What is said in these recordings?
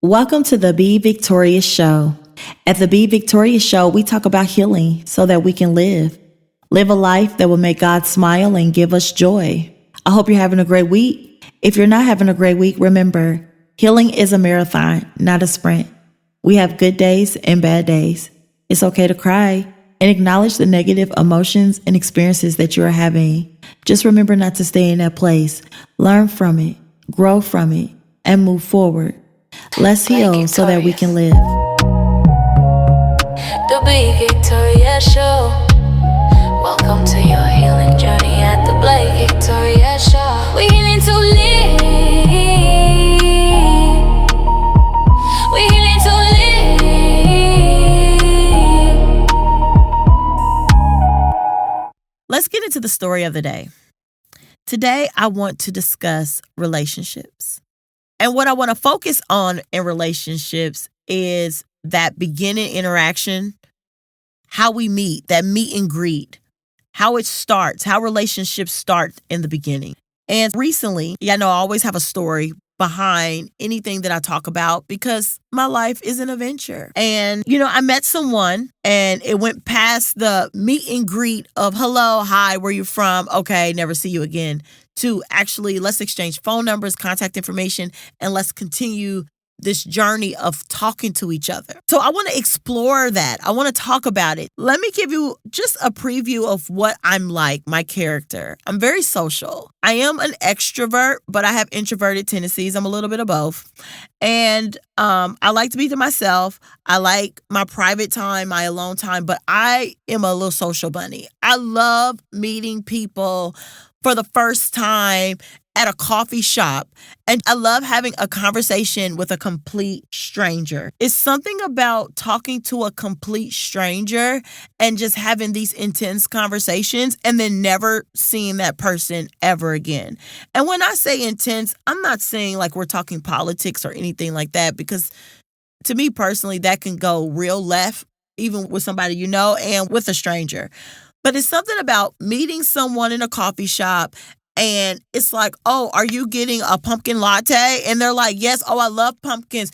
Welcome to the Be Victorious Show. At the Be Victorious Show, we talk about healing so that we can live. Live a life that will make God smile and give us joy. I hope you're having a great week. If you're not having a great week, remember, healing is a marathon, not a sprint. We have good days and bad days. It's okay to cry and acknowledge the negative emotions and experiences that you are having. Just remember not to stay in that place. Learn from it, grow from it, and move forward. Let's heal so that we can live. The Blaike Victorious Show. Welcome to your healing journey at the Blaike Victorious Show. We healing to live. We healing to live. Let's get into the story of the day. Today, I want to discuss relationships. And what I want to focus on in relationships is that beginning interaction, how we meet, that meet and greet, how it starts, how relationships start in the beginning. And recently, I know I always have a story behind anything that I talk about because my life is an adventure. And, I met someone and it went past the meet and greet of hello, hi, where you from? Okay, never see you again. To actually, let's exchange phone numbers, contact information, and let's continue this journey of talking to each other. So I want to explore that. I want to talk about it. Let me give you just a preview of what I'm like, my character. I'm very social. I am an extrovert, but I have introverted tendencies. I'm a little bit of both. And I like to be to myself. I like my private time, my alone time, but I am a little social bunny. I love meeting people for the first time at a coffee shop. And I love having a conversation with a complete stranger. It's something about talking to a complete stranger and just having these intense conversations and then never seeing that person ever again. And when I say intense, I'm not saying like we're talking politics or anything like that, because to me personally, that can go real left, even with somebody you know and with a stranger. But it's something about meeting someone in a coffee shop and it's like, oh, are you getting a pumpkin latte? And they're like, yes. Oh, I love pumpkins.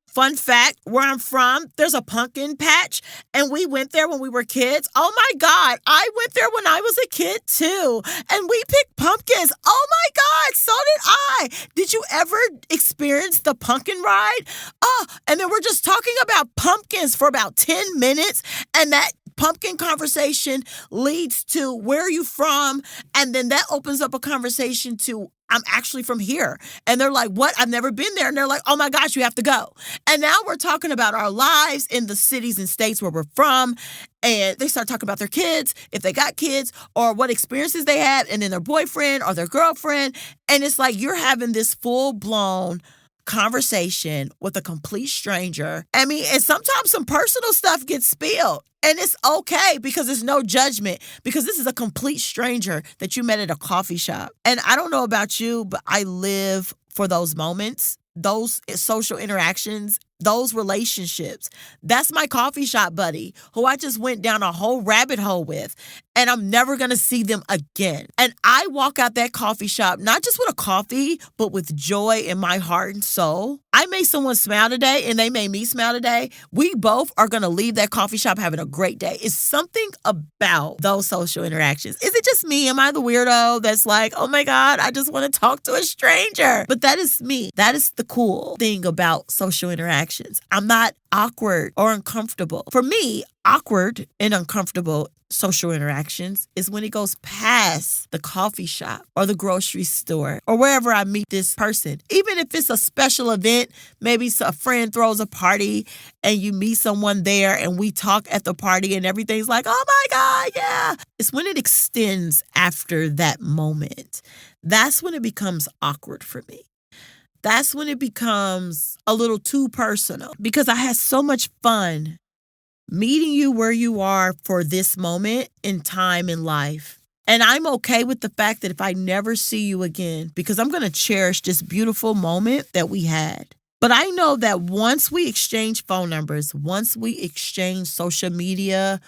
Fun fact, where I'm from, there's a pumpkin patch and we went there when we were kids. Oh my God, I went there when I was a kid too. And we picked pumpkins. Oh my God, so did I. Did you ever experience the pumpkin ride? Oh, and then we're just talking about pumpkins for about 10 minutes and that pumpkin conversation leads to where are you from? And then that opens up a conversation to I'm actually from here. And they're like, what? I've never been there. And they're like, oh my gosh, you have to go. And now we're talking about our lives in the cities and states where we're from. And they start talking about their kids, if they got kids, or what experiences they had, and then their boyfriend or their girlfriend. And it's like you're having this full-blown conversation with a complete stranger. And sometimes some personal stuff gets spilled. And it's okay because there's no judgment because this is a complete stranger that you met at a coffee shop. And I don't know about you, but I live for those moments, those social interactions, those relationships. That's my coffee shop buddy who I just went down a whole rabbit hole with, and I'm never going to see them again. And I walk out that coffee shop, not just with a coffee, but with joy in my heart and soul. I made someone smile today and they made me smile today. We both are going to leave that coffee shop having a great day. It's something about those social interactions. Is it just me? Am I the weirdo that's like, oh my God, I just want to talk to a stranger? But that is me. That is the cool thing about social interactions. I'm not awkward or uncomfortable. For me, awkward and uncomfortable social interactions is when it goes past the coffee shop or the grocery store or wherever I meet this person. Even if it's a special event, maybe a friend throws a party and you meet someone there and we talk at the party and everything's like, oh my God, yeah. It's when it extends after that moment. That's when it becomes awkward for me. That's when it becomes a little too personal because I had so much fun meeting you where you are for this moment in time in life. And I'm okay with the fact that if I never see you again, because I'm going to cherish this beautiful moment that we had. But I know that once we exchange phone numbers, once we exchange social media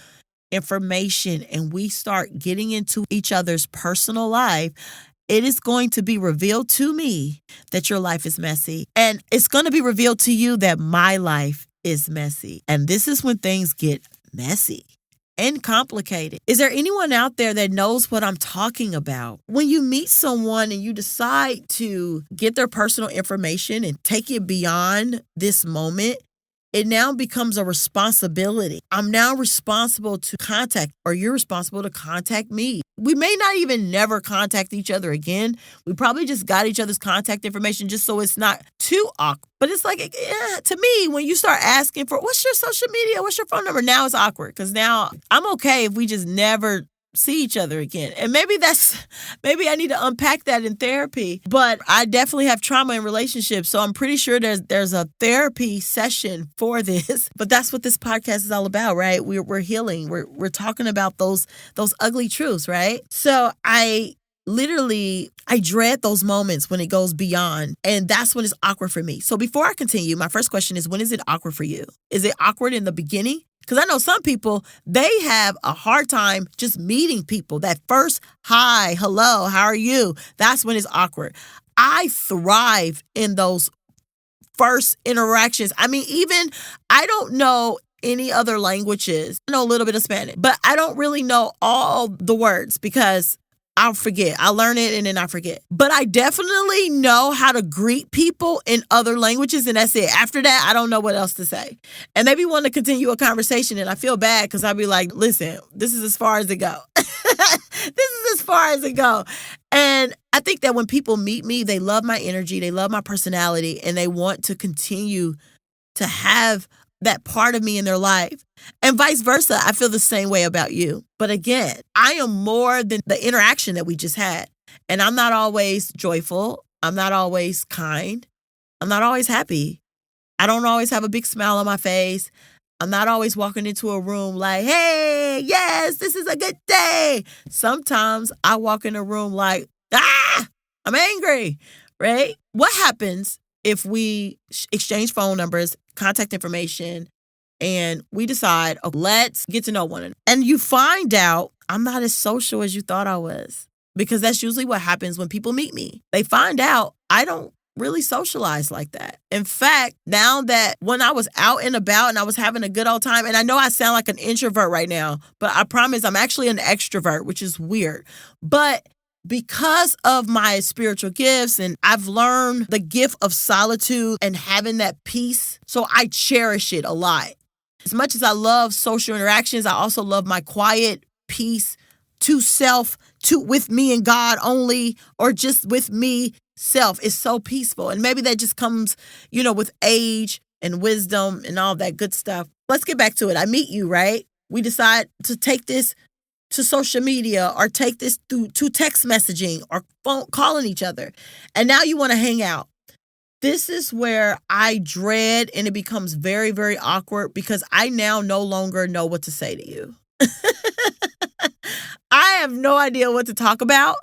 information and we start getting into each other's personal life, it is going to be revealed to me that your life is messy. And it's going to be revealed to you that my life is messy. And this is when things get messy and complicated. Is there anyone out there that knows what I'm talking about? When you meet someone and you decide to get their personal information and take it beyond this moment, it now becomes a responsibility. I'm now responsible to contact, or you're responsible to contact me. We may not even never contact each other again. We probably just got each other's contact information just so it's not too awkward. But it's like, to me, when you start asking for, what's your social media? What's your phone number? Now it's awkward because now I'm okay if we just never see each other again. And maybe I need to unpack that in therapy. But I definitely have trauma in relationships. So I'm pretty sure there's a therapy session for this. But that's what this podcast is all about, right? We're healing. We're talking about those ugly truths, right? So I dread those moments when it goes beyond, and that's when it's awkward for me. So before I continue, my first question is, when is it awkward for you? Is it awkward in the beginning? Because I know some people, they have a hard time just meeting people. That first, hi, hello, how are you? That's when it's awkward. I thrive in those first interactions. I mean, I don't know any other languages. I know a little bit of Spanish, but I don't really know all the words because I'll forget. I learn it and then I forget. But I definitely know how to greet people in other languages, and that's it. After that, I don't know what else to say. And they be wanting to continue a conversation, and I feel bad because I'll be like, listen, this is as far as it go. This is as far as it go. And I think that when people meet me, they love my energy, they love my personality, and they want to continue to have that part of me in their life. And vice versa, I feel the same way about you. But again, I am more than the interaction that we just had. And I'm not always joyful. I'm not always kind. I'm not always happy. I don't always have a big smile on my face. I'm not always walking into a room like, hey, yes, this is a good day. Sometimes I walk in a room like, I'm angry, right? What happens if we exchange phone numbers, contact information, and we decide, oh, let's get to know one another? And you find out I'm not as social as you thought I was, because that's usually what happens when people meet me. They find out I don't really socialize like that. In fact, now that when I was out and about and I was having a good old time, and I know I sound like an introvert right now, but I promise I'm actually an extrovert, which is weird. But because of my spiritual gifts, and I've learned the gift of solitude and having that peace, so I cherish it a lot. As much as I love social interactions, I also love my quiet peace to self, with me and God only, or just with me self. It's so peaceful. And maybe that just comes, with age and wisdom and all that good stuff. Let's get back to it. I meet you, right? We decide to take this to social media, or take this to text messaging or phone calling each other. And now you want to hang out. This is where I dread, and it becomes very, very awkward because I now no longer know what to say to you. I have no idea what to talk about.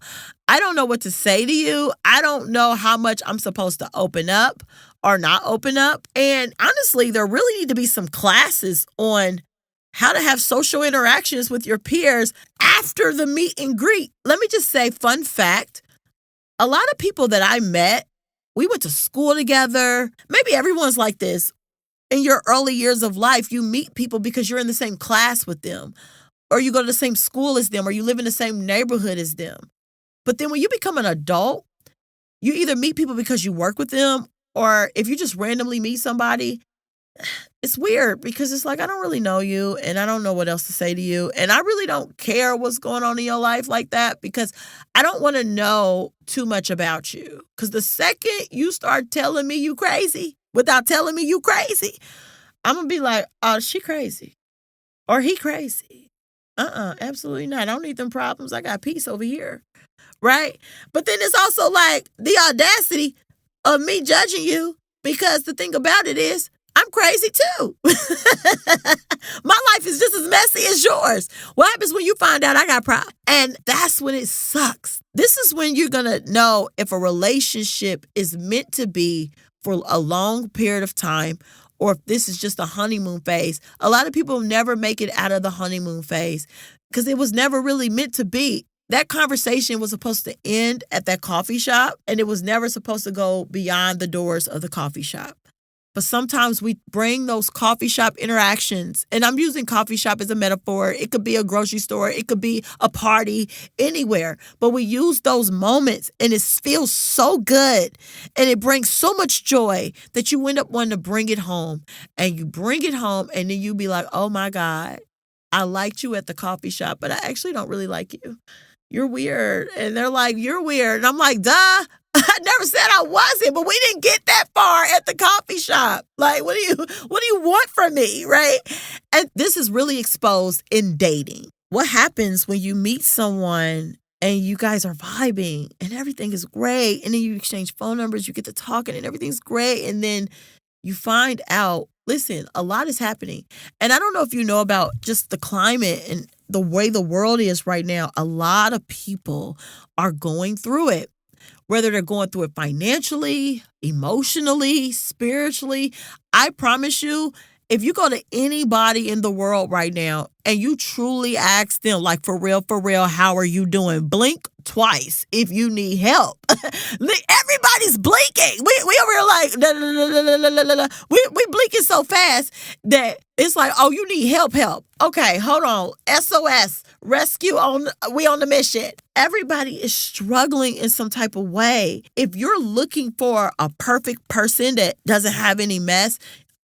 I don't know what to say to you. I don't know how much I'm supposed to open up or not open up. And honestly, there really need to be some classes on how to have social interactions with your peers after the meet and greet. Let me just say, fun fact, a lot of people that I met, we went to school together. Maybe everyone's like this. In your early years of life, you meet people because you're in the same class with them, or you go to the same school as them, or you live in the same neighborhood as them. But then when you become an adult, you either meet people because you work with them, or if you just randomly meet somebody, it's weird because it's like, I don't really know you and I don't know what else to say to you. And I really don't care what's going on in your life like that, because I don't want to know too much about you. Because the second you start telling me you crazy without telling me you crazy, I'm going to be like, oh, she crazy or he crazy. Absolutely not. I don't need them problems. I got peace over here. Right. But then it's also like the audacity of me judging you, because the thing about it is, I'm crazy too. My life is just as messy as yours. What happens when you find out I got problems? And that's when it sucks. This is when you're going to know if a relationship is meant to be for a long period of time, or if this is just a honeymoon phase. A lot of people never make it out of the honeymoon phase because it was never really meant to be. That conversation was supposed to end at that coffee shop, and it was never supposed to go beyond the doors of the coffee shop. But sometimes we bring those coffee shop interactions, and I'm using coffee shop as a metaphor. It could be a grocery store. It could be a party, anywhere. But we use those moments, and it feels so good, and it brings so much joy that you end up wanting to bring it home. And you bring it home, and then you be like, oh, my God, I liked you at the coffee shop, but I actually don't really like you. You're weird. And they're like, you're weird. And I'm like, duh. I never said I wasn't, but we didn't get that far at the coffee shop. Like, what do you want from me, right? And this is really exposed in dating. What happens when you meet someone and you guys are vibing and everything is great, and then you exchange phone numbers, you get to talking and everything's great, and then you find out, listen, a lot is happening. And I don't know if you know about just the climate and the way the world is right now. A lot of people are going through it. Whether they're going through it financially, emotionally, spiritually, I promise you, if you go to anybody in the world right now and you truly ask them, like, for real, how are you doing? Blink twice if you need help. Everybody's blinking. We over here like, we blinking so fast that it's like, oh, you need help. Okay, hold on. SOS, rescue, we on the mission. Everybody is struggling in some type of way. If you're looking for a perfect person that doesn't have any mess,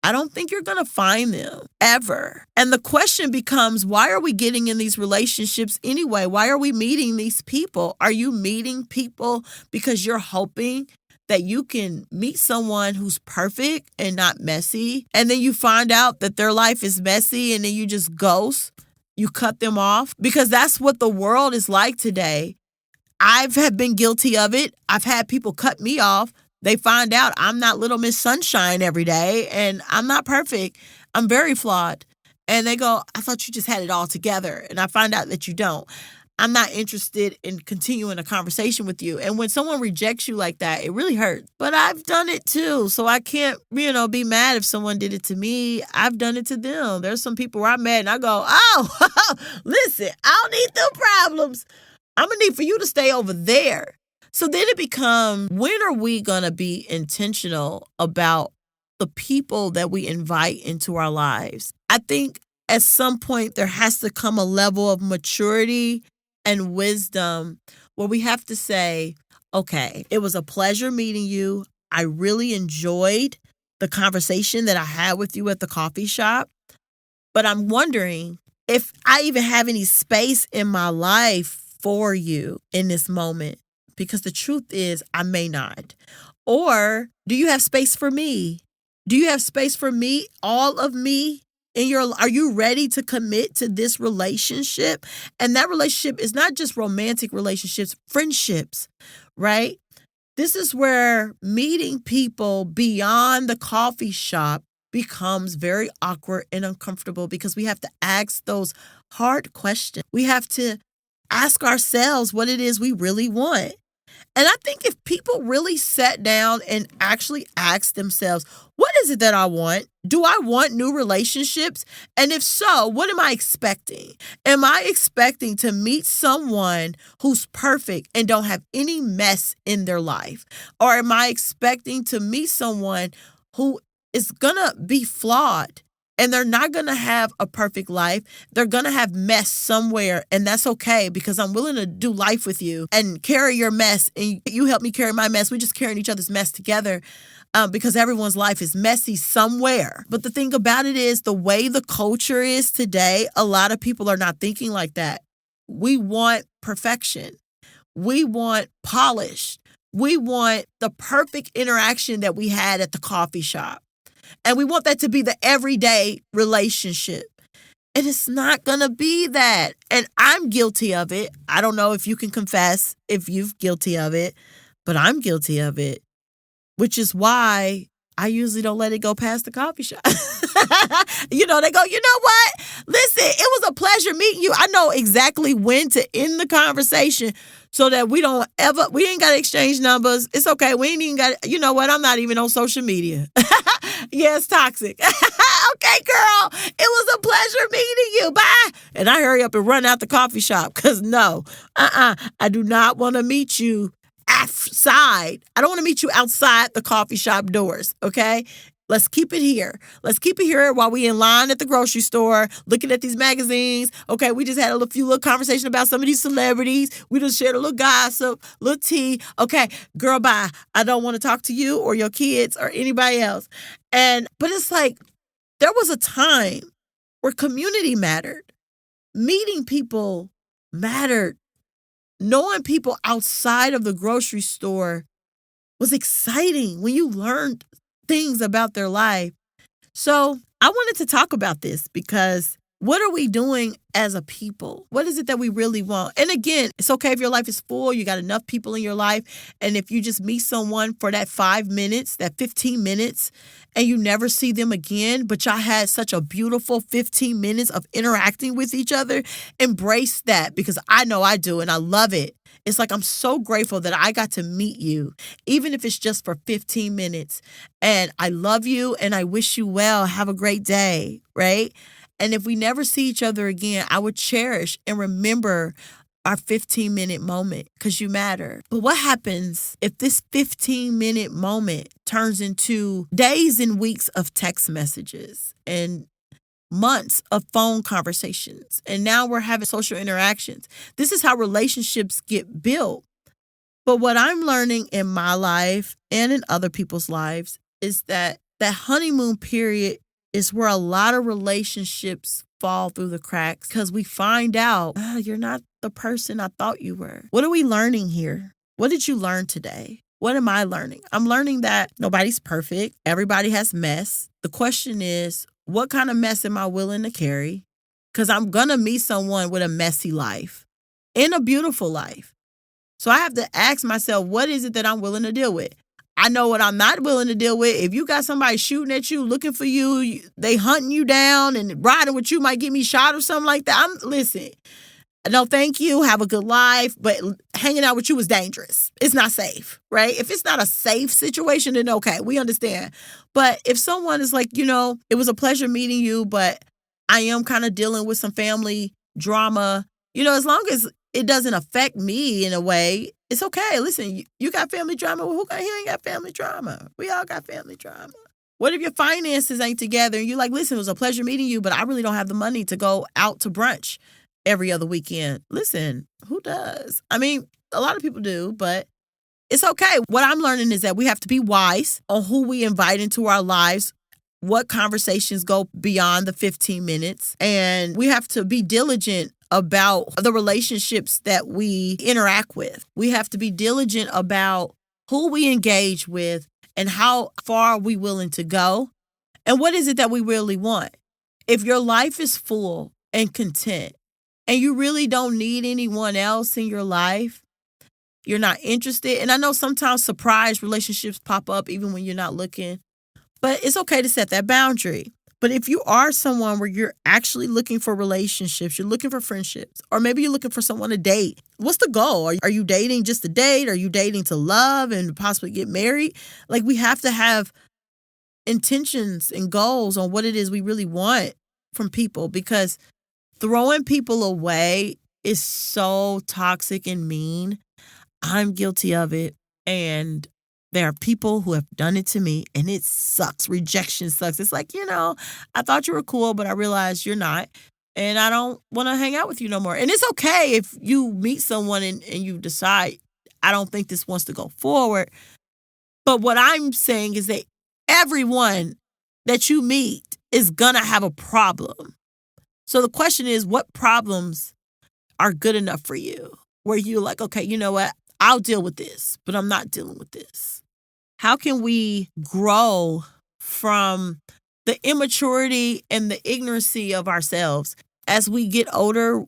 I don't think you're going to find them ever. And the question becomes, why are we getting in these relationships anyway? Why are we meeting these people? Are you meeting people because you're hoping that you can meet someone who's perfect and not messy? And then you find out that their life is messy and then you just ghost. You cut them off because that's what the world is like today. I've been guilty of it. I've had people cut me off. They find out I'm not Little Miss Sunshine every day and I'm not perfect. I'm very flawed. And they go, I thought you just had it all together. And I find out that you don't. I'm not interested in continuing a conversation with you. And when someone rejects you like that, it really hurts. But I've done it too. So I can't, be mad if someone did it to me. I've done it to them. There's some people where I'm mad and I go, oh, listen, I don't need them problems. I'm going to need for you to stay over there. So then it becomes, when are we going to be intentional about the people that we invite into our lives? I think at some point there has to come a level of maturity and wisdom where we have to say, okay, it was a pleasure meeting you. I really enjoyed the conversation that I had with you at the coffee shop. But I'm wondering if I even have any space in my life for you in this moment. Because the truth is, I may not. Or do you have space for me? Do you have space for me, all of me? Are you ready to commit to this relationship? And that relationship is not just romantic relationships, friendships, right? This is where meeting people beyond the coffee shop becomes very awkward and uncomfortable because we have to ask those hard questions. We have to ask ourselves what it is we really want. And I think if people really sat down and actually asked themselves, what is it that I want? Do I want new relationships? And if so, what am I expecting? Am I expecting to meet someone who's perfect and don't have any mess in their life? Or am I expecting to meet someone who is going to be flawed? And they're not going to have a perfect life. They're going to have mess somewhere. And that's okay because I'm willing to do life with you and carry your mess. And you help me carry my mess. We're just carrying each other's mess together because everyone's life is messy somewhere. But the thing about it is the way the culture is today, a lot of people are not thinking like that. We want perfection. We want polish. We want the perfect interaction that we had at the coffee shop. And we want that to be the everyday relationship. And it's not going to be that. And I'm guilty of it. I don't know if you can confess if you're guilty of it, but I'm guilty of it, which is why I usually don't let it go past the coffee shop. They go, you know what? Listen, it was a pleasure meeting you. I know exactly when to end the conversation so that we ain't got to exchange numbers. It's okay. We ain't even got, you know what? I'm not even on social media. Yeah, it's toxic. Okay, girl, it was a pleasure meeting you. Bye. And I hurry up and run out the coffee shop because no, I do not want to meet you outside. I don't want to meet you outside the coffee shop doors, okay? Let's keep it here. Let's keep it here while we in line at the grocery store, looking at these magazines. Okay, we just had a few little conversation about some of these celebrities. We just shared a little gossip, little tea. Okay, girl, bye. I don't want to talk to you or your kids or anybody else. But it's like, there was a time where community mattered. Meeting people mattered. Knowing people outside of the grocery store was exciting when you learned things about their life. So I wanted to talk about this because what are we doing as a people? What is it that we really want? And again, it's okay if your life is full, you got enough people in your life, and if you just meet someone for that 5 minutes, that 15 minutes, and you never see them again, but y'all had such a beautiful 15 minutes of interacting with each other, embrace that because I know I do and I love it. It's like I'm so grateful that I got to meet you, even if it's just for 15 minutes. And I love you and I wish you well. Have a great day, right? And if we never see each other again, I would cherish and remember our 15-minute moment because you matter. But what happens if this 15-minute moment turns into days and weeks of text messages and months of phone conversations, and now we're having social interactions? This is how relationships get built. But what I'm learning in my life and in other people's lives is that honeymoon period is where a lot of relationships fall through the cracks because we find out you're not the person I thought you were. What are we learning here? What did you learn today? What am I learning? I'm learning that nobody's perfect. Everybody has mess. The question is, what kind of mess am I willing to carry? Because I'm going to meet someone with a messy life and a beautiful life. So I have to ask myself, what is it that I'm willing to deal with? I know what I'm not willing to deal with. If you got somebody shooting at you, looking for you, they hunting you down and riding with you might get me shot or something like that. Listen, no, thank you. Have a good life. But hanging out with you is dangerous. It's not safe, right? If it's not a safe situation, then okay, we understand. But if someone is like, it was a pleasure meeting you, but I am kind of dealing with some family drama, as long as it doesn't affect me in a way, it's okay. Listen, you got family drama. Well, who ain't got family drama? We all got family drama. What if your finances ain't together and you're like, listen, it was a pleasure meeting you, but I really don't have the money to go out to brunch every other weekend? Listen, who does? I mean, a lot of people do, but it's okay. What I'm learning is that we have to be wise on who we invite into our lives, what conversations go beyond the 15 minutes, and we have to be diligent about the relationships that we interact with. We have to be diligent about who we engage with and how far are we willing to go and what is it that we really want. If your life is full and content and you really don't need anyone else in your life, you're not interested. And I know sometimes surprise relationships pop up even when you're not looking, but it's okay to set that boundary. But if you are someone where you're actually looking for relationships, you're looking for friendships, or maybe you're looking for someone to date, what's the goal? Are you dating just to date? Are you dating to love and possibly get married? Like, we have to have intentions and goals on what it is we really want from people, because throwing people away is so toxic and mean. I'm guilty of it. And there are people who have done it to me, and it sucks. Rejection sucks. It's like, I thought you were cool, but I realized you're not, and I don't want to hang out with you no more. And it's okay if you meet someone and you decide, I don't think this wants to go forward. But what I'm saying is that everyone that you meet is going to have a problem. So the question is, what problems are good enough for you? Where you're like, okay, you know what? I'll deal with this, but I'm not dealing with this. How can we grow from the immaturity and the ignorancy of ourselves? As we get older,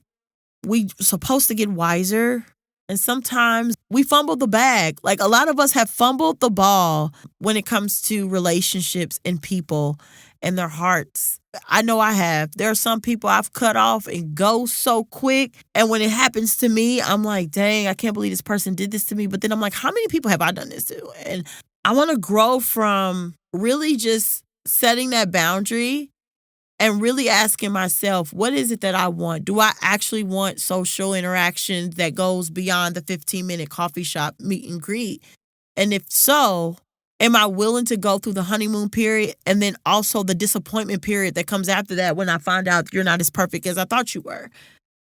we're supposed to get wiser And sometimes we fumble the bag. Like a lot of us have fumbled the ball when it comes to relationships and people and their hearts. I know I have. There are some people I've cut off and go so quick. And when it happens to me, I'm like, dang, I can't believe this person did this to me. But then I'm like, how many people have I done this to? And I want to grow from really just setting that boundary and really asking myself, what is it that I want? Do I actually want social interaction that goes beyond the 15-minute coffee shop meet and greet? And if so, am I willing to go through the honeymoon period and then also the disappointment period that comes after that when I find out you're not as perfect as I thought you were?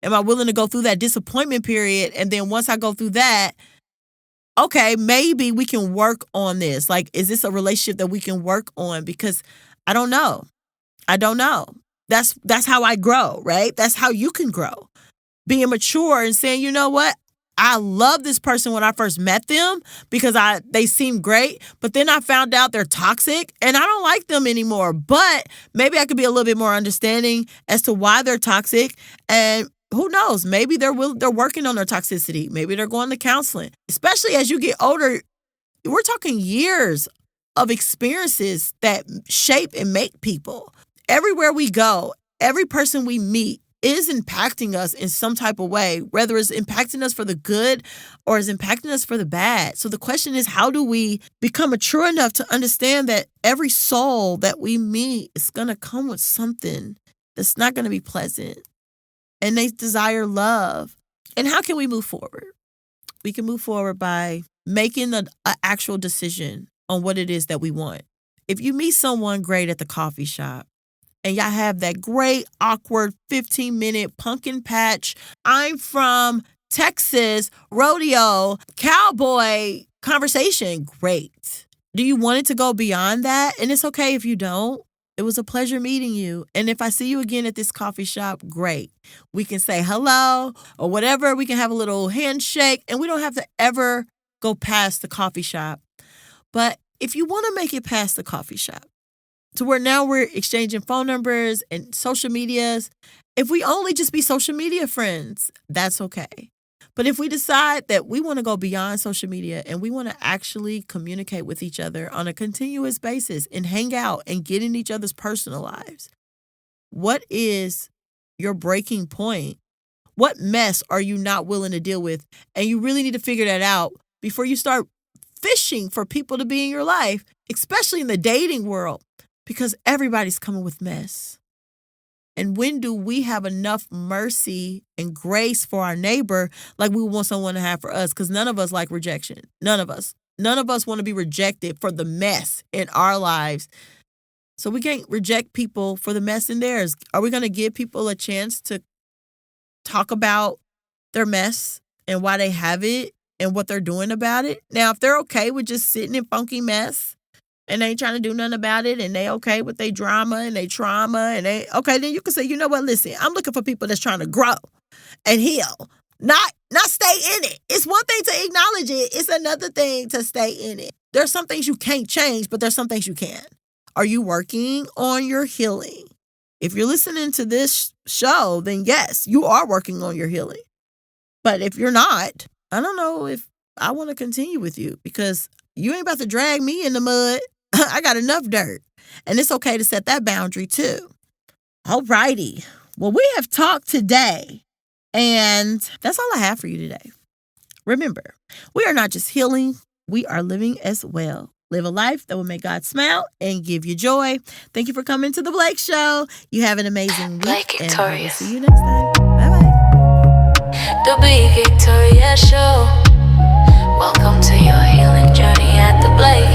Am I willing to go through that disappointment period? And then once I go through that, okay, maybe we can work on this. Like, is this a relationship that we can work on? Because I don't know. That's how I grow, right? That's how you can grow. Being mature and saying, you know what? I love this person when I first met them because they seemed great, but then I found out they're toxic and I don't like them anymore. But maybe I could be a little bit more understanding as to why they're toxic. And who knows? Maybe they're working on their toxicity. Maybe they're going to counseling. Especially as you get older, we're talking years of experiences that shape and make people. Everywhere we go, every person we meet is impacting us in some type of way, whether it's impacting us for the good or is impacting us for the bad. So the question is, how do we become mature enough to understand that every soul that we meet is going to come with something that's not going to be pleasant, and they desire love? And how can we move forward? We can move forward by making an actual decision on what it is that we want. If you meet someone great at the coffee shop, and y'all have that great, awkward 15-minute pumpkin patch, I'm from Texas, rodeo, cowboy conversation, great. Do you want it to go beyond that? And it's okay if you don't. It was a pleasure meeting you. And if I see you again at this coffee shop, great. We can say hello or whatever. We can have a little handshake, and we don't have to ever go past the coffee shop. But if you want to make it past the coffee shop, to where now we're exchanging phone numbers and social medias. If we only just be social media friends, that's okay. But if we decide that we want to go beyond social media and we want to actually communicate with each other on a continuous basis and hang out and get in each other's personal lives, what is your breaking point? What mess are you not willing to deal with? And you really need to figure that out before you start fishing for people to be in your life, especially in the dating world. Because everybody's coming with mess. And when do we have enough mercy and grace for our neighbor like we want someone to have for us? Because none of us like rejection. None of us. None of us want to be rejected for the mess in our lives. So we can't reject people for the mess in theirs. Are we going to give people a chance to talk about their mess and why they have it and what they're doing about it? Now, if they're okay with just sitting in funky mess, and they ain't trying to do nothing about it, and they okay with their drama and their trauma, and then you can say, you know what, listen, I'm looking for people that's trying to grow and heal, not stay in it. It's one thing to acknowledge it. It's another thing to stay in it. There's some things you can't change, but there's some things you can. Are you working on your healing? If you're listening to this show, then yes, you are working on your healing. But if you're not, I don't know if I want to continue with you, because you ain't about to drag me in the mud. I got enough dirt. And it's okay to set that boundary too. All righty. Well, we have talked today, and that's all I have for you today. Remember, we are not just healing, we are living as well. Live a life that will make God smile and give you joy. Thank you for coming to The Blaike Show. You have an amazing week. Blaike Victorious. And I will see you next time. Bye-bye. The Blaike Victorious Show. Welcome to your healing journey at the Blaike.